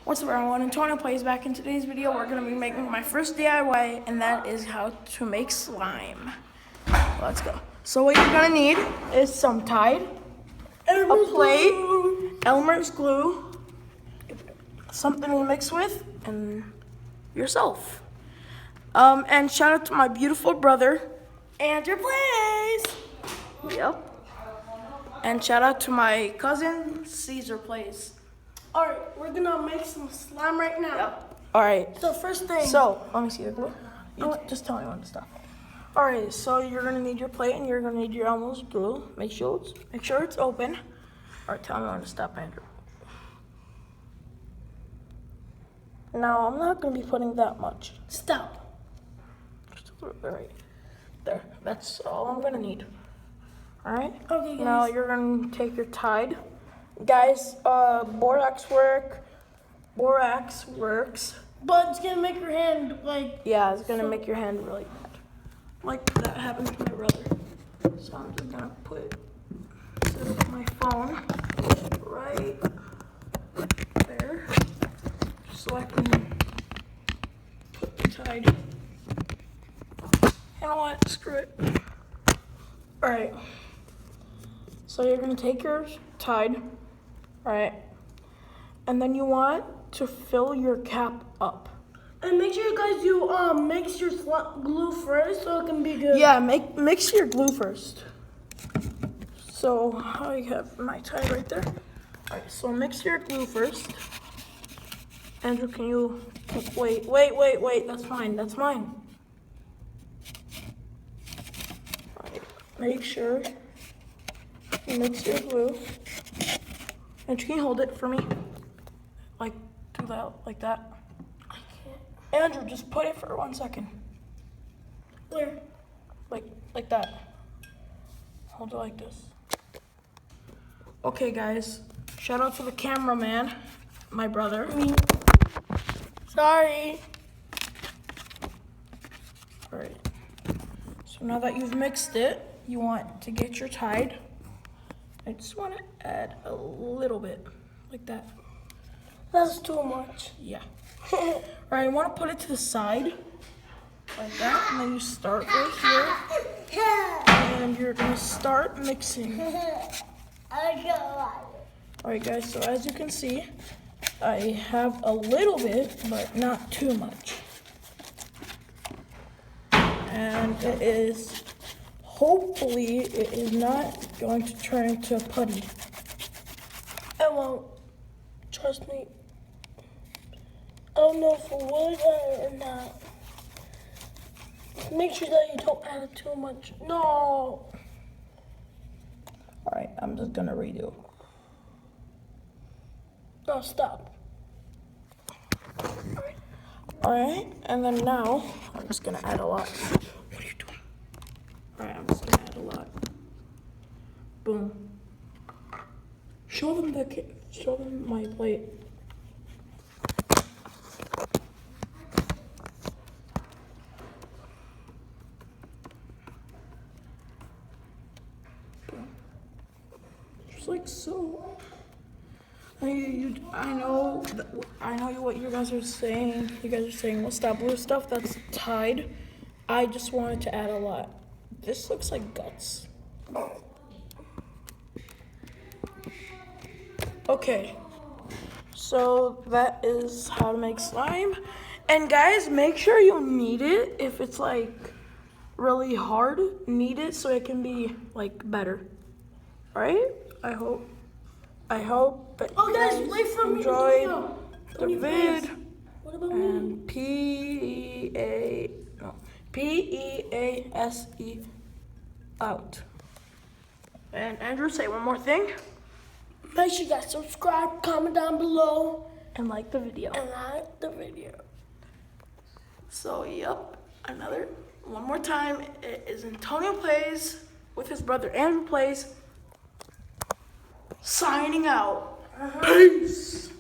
What's up everyone, Antonio Plays back. In today's video we're going to be making my first DIY, and that is how to make slime. Let's go. So what you're going to need is some Tide, a plate, Elmer's glue, something to mix with, and yourself. And shout out to my beautiful brother, Andrew Plays. Yep. And shout out to my cousin, Caesar Plays. Alright, we're gonna make some slime right now. Yep. Alright. So first thing. So, let me see the glue. Just tell me when to stop. Alright, so you're gonna need your plate and you're gonna need your Elmer's glue. Make sure it's open. Alright, tell me when to stop, Andrew. Now, I'm not gonna be putting that much. Stop. Just a little bit right there. That's all I'm gonna need. Alright? Okay, guys. Now, you're gonna take your Tide. Guys, borax works. But it's gonna make your hand like... Yeah, it's gonna make your hand really bad. Like that happened to my brother. So I'm just gonna set up my phone right there. So I can put the Tide. You know what? Screw it. Alright. So you're gonna take your Tide. Alright. And then you want to fill your cap up. And make sure you guys mix your glue first so it can be good. Yeah, mix your glue first. So I have my Tide right there. Alright, so mix your glue first. Andrew, can you wait, that's mine. Alright, make sure you mix your glue. And can you hold it for me? Like, do that, like that. I can't. Andrew, just put it for 1 second. Where? Like that. Hold it like this. Okay, guys. Shout out to the cameraman, my brother. Sorry. Alright. So now that you've mixed it, you want to get your Tide. I just want to add a little bit, like that. That's too much. Yeah. Alright, I want to put it to the side, like that, and then you start right here, and you're going to start mixing. Alright guys, so as you can see, I have a little bit, but not too much. And it is, hopefully, it is not going to turn into a putty. It won't. Trust me. I don't know if it would or not. Make sure that you don't add it too much. No. Alright, I'm just gonna redo. No, stop. Alright, and then now, I'm just gonna add a lot. What are you doing? Alright, I'm just gonna add a lot. Boom. Show them my plate. Just like so. I know what you guys are saying. You guys are saying, what's that blue stuff? That's Tide. I just wanted to add a lot. This looks like guts. Okay, so that is how to make slime. And guys, make sure you knead it. If it's like really hard, knead it so it can be like better. Alright? I hope that you guys, guys wait for me. enjoyed the vid. What about And P-E-A-S-E out. And Andrew, say one more thing. Make sure you guys subscribe, comment down below, And like the video. So, yep, one more time, it is Antonio Plays with his brother Andrew Plays, signing out. Peace.